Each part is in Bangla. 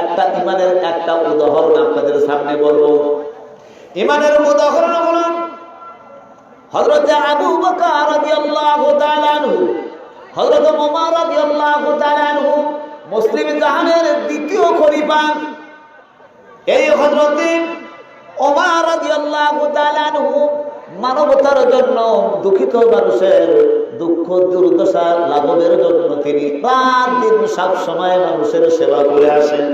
একটা ইমানের একটা উদাহরণ আপনাদের সামনে বলবো। ইমানের উদাহরণ হলো হযরত আবু বকর রাদিয়াল্লাহু তাআলা আনহু, হযরত ওমর রাদিয়াল্লাহু তাআলা আনহু, মুসলিম জাহানের দ্বিতীয় খলিফা। এই হযরত ওমর রাদিয়াল্লাহু তাআলা আনহু মানবতার জন্য, দুঃখিত মানুষের দুঃখ দুর্দশা লাঘবের জন্য তিনি রাত দিন সব সময় মানুষের সেবা করে আসেন।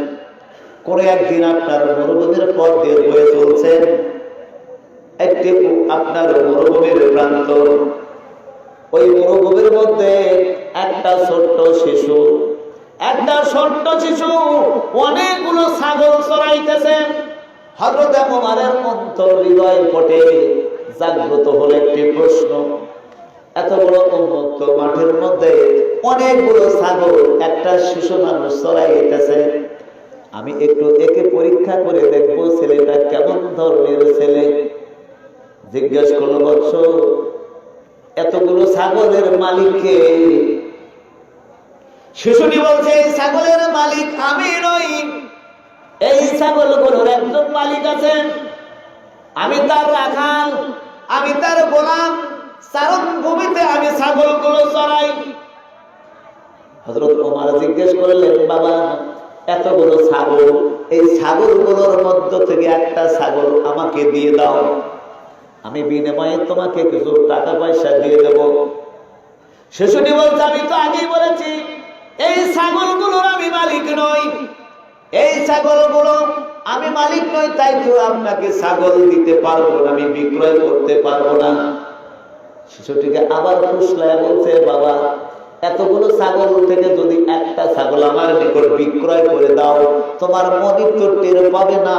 কোন একদিন আপনার মরুভূমির পথ দিয়ে বয়ে চলছেন, একটি আপনার মরুভূমির প্রান্ত, ওই মরুভূমির মধ্যে একটা ছোট্ট শিশু অনেকগুলো ছাগল চড়াইতেছে। হযরত ওমরের অন্তর হৃদয় পটে জাগ্রত হলো একটি প্রশ্ন, এত বড় উন্মুক্ত মাঠের মধ্যে অনেকগুলো ছাগল একটা শিশু মানুষ চড়াইতেছে, আমি একটু একে পরীক্ষা করে দেখবো ছেলেটা কেমন ধরনের ছেলে। জিজ্ঞেস করলো, বৎস, এতগুলো ছাগলের মালিককে? শিশুটি বলছে, এই ছাগলের মালিক আমি নই, এই ছাগলগুলোর একজন মালিক আছেন, আমি তার রাখাল, আমি তার গোলাম, চারণ ভূমিতে আমি ছাগলগুলো চড়াই। হযরত ওমর জিজ্ঞেস করলেন, বাবা, এতগুলো ছাগল, এই ছাগলগুলোর মধ্য থেকে একটা ছাগল আমাকে দিয়ে দাও, আমি বিনিময়ে তোমাকে কিছু টাকা পয়সা দিয়ে দেব। শিশুটি বলছে, আমি তো আগেই বলেছি এই ছাগলগুলোর আমি মালিক নই, এই ছাগলগুলো আমি মালিক নই, তাই তো আপনাকে ছাগল দিতে পারবো না, আমি বিক্রয় করতে পারবো না। শিশুটিকে আবার ফুসলায় বলছে, বাবা, এতগুলো ছাগল থেকে যদি একটা ছাগল আমার নিকট বিক্রয় করে দাও, তোমার মনিব তো টের পাবে না,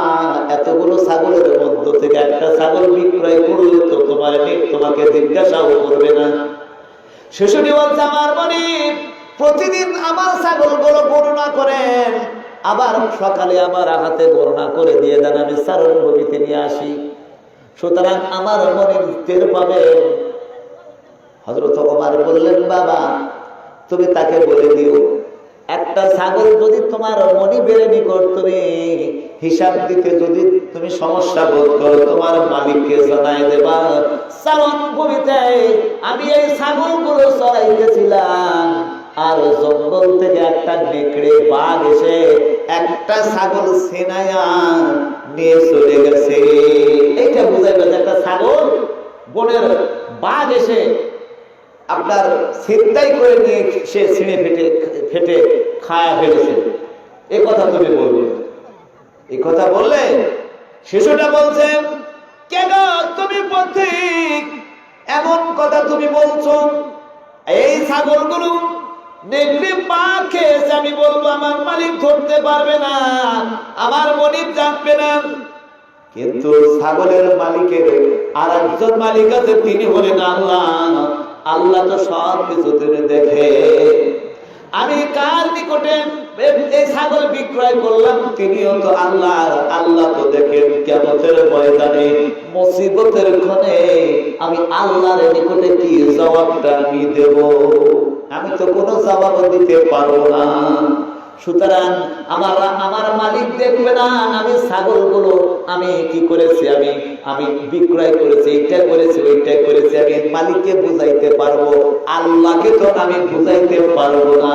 এতগুলো ছাগলের মধ্য থেকে একটা ছাগল বিক্রয় করলে তো তোমার তোমাকে জিজ্ঞাসাও করবে না। শিশুটি বলছে, আমার মনিব প্রতিদিন আমার ছাগলগুলো গণনা করেন, আবার সকালে আমার হাতে গণনা করে দিয়ে দেন, আমি চারণ ভূমিতে নিয়ে আসি, সুতরাং আমার মনিব টের পাবে। হযরত ওমর বললেন, বাবা, তুমি তাকে বলে দিও, একটা ছাগল যদি তোমার মনিবের নিকট তুমি হিসাব দিতে যদি তুমি সমস্যা বোধ করো, তোমার মালিককে জানাই দেবা, চারণ ভূমিতে আমি এই ছাগলগুলো চড়াইতেছিলাম, আর জঙ্গল থেকে একটা নেকড়ে বাঘ এসে একটা ছাগল ছিনাইয়া নিয়ে চলে গেছে। এইটা বুঝাইবে যে একটা ছাগল বনের বাঘ এসে আপনার ছিনতাই করে নিয়ে সে ছিঁড়ে ফেটে খায়া ফেলেছে, এ কথা তুমি বলবে? এই কথা বললে শিশুটা বলছে, কেন তুমি পথিক এমন কথা তুমি বলছো? এই ছাগলগুলো নেকড়ে বাঘ খেয়েছে, আমি বলবো আমার মালিক ধরতে পারবে না, আমার মনিব জানবে না, কিন্তু ছাগলের মালিকের আর একজন মালিক আছে, তিনি হলেন আল্লাহ। আল্লাহ তো সব কিছু তিনি দেখে। আমি কার নিকটে এই ছাগল বিক্রয় করলাম, তিনিও তো আল্লাহ, আল্লাহ তো দেখেন কিয়ামতের ময়দানে মুসিবতের ক্ষণে আমি আল্লাহর নিকটে কি জবাবটা আমি দেব? আমি তো কোনো জবাব দিতে পারবো না। সুতরাং আমার মালিক দেখবে না আমি ছাগলগুলো আমি কি করেছি, আমি বিক্রয় করেছি, এইটা করেছি, ওইটা করেছি, আমি মালিককে বুঝাইতে পারবো, আল্লাহকে তো আমি বুঝাইতে পারবো না।